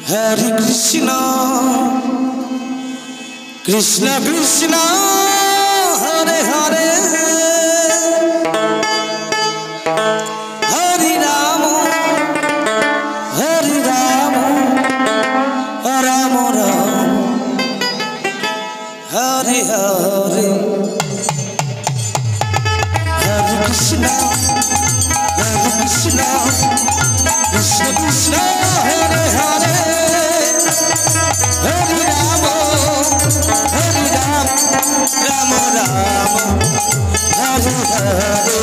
Hare Krishna, Krishna Krishna, Hare Hare, Hare Rama, Hare Rama, Rama Rama, Hare Hare, Hare Krishna, Hare Krishna, Krishna Krishna, Hare Hare. Hare Rama, Hare Rama, Rama Rama, Hare Hare,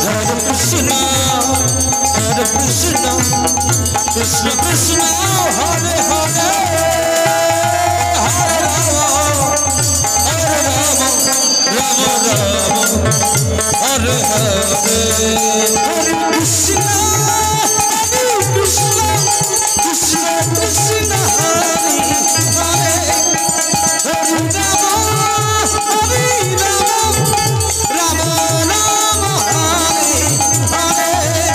Hare Krishna, Krishna Krishna, Hare Hare, Hare Rama, Hare Rama, Rama Rama, Hare Hare, Hare Krishna, Krishna Krishna, Hare Hare, Hare Rama, Hare Rama, Rama Rama, Hare Hare, Hare Krishna, Krishna Krishna, Hare Hare, Hare Rama, Hare Rama, Rama Rama, Hare Hare,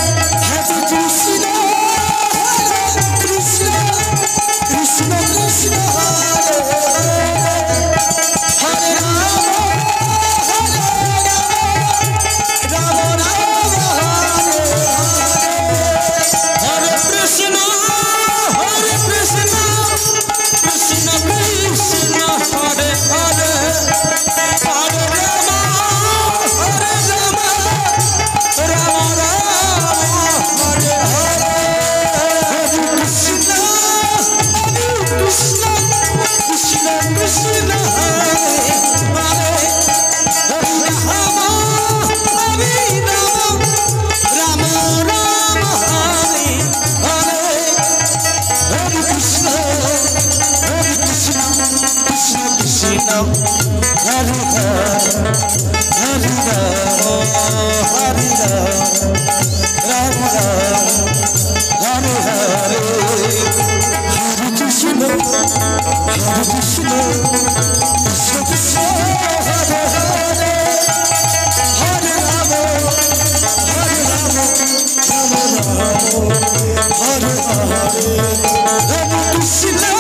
Hare Krishna. Krishna Krishna, Hare Hare, Hare Rama, Hare Rama, Rama Rama, Hare Hare, Hare Krishna, Krishna Krishna, Hare Hare, Hare Rama, Hare Rama, Rama Rama, Hare Hare, Hare Krishna, Krishna Krishna, Hare Hare, Hare Rama, Hare Rama, Rama Rama, Hare Hare, Hare Krishna, Krishna Krishna, Hare Hare, Hare Rama, Hare Rama, Rama Rama, Hare Hare, Hare Krishna,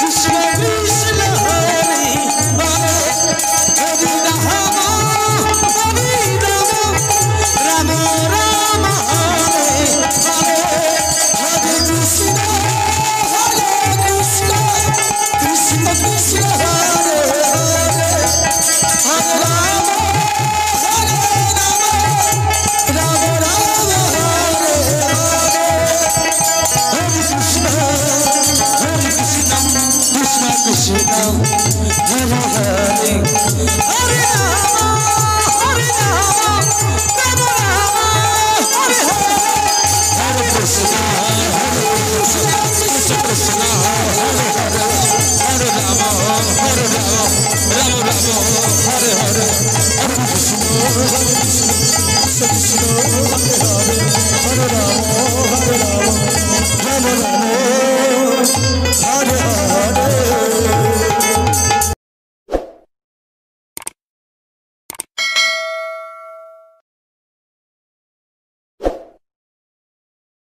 Krishna Krishna, Hare Hare, Hare Rama, Hare Rama, Rama Rama, Hare Hare, Hare Krishna, Krishna Krishna, Hare Hare, Hare Rama, Hare Rama, Rama Rama, Hare Hare, Hare Krishna, Krishna Krishna, Hare Hare, Hare Rama, Hare Rama, Rama Rama, Hare Hare, Hare Krishna, Krishna Krishna, Hare Hare, Hare Rama, Hare Rama, Rama Rama, Hare Hare, Hare Krishna, Krishna Krishna, Hare Hare, Hare Rama,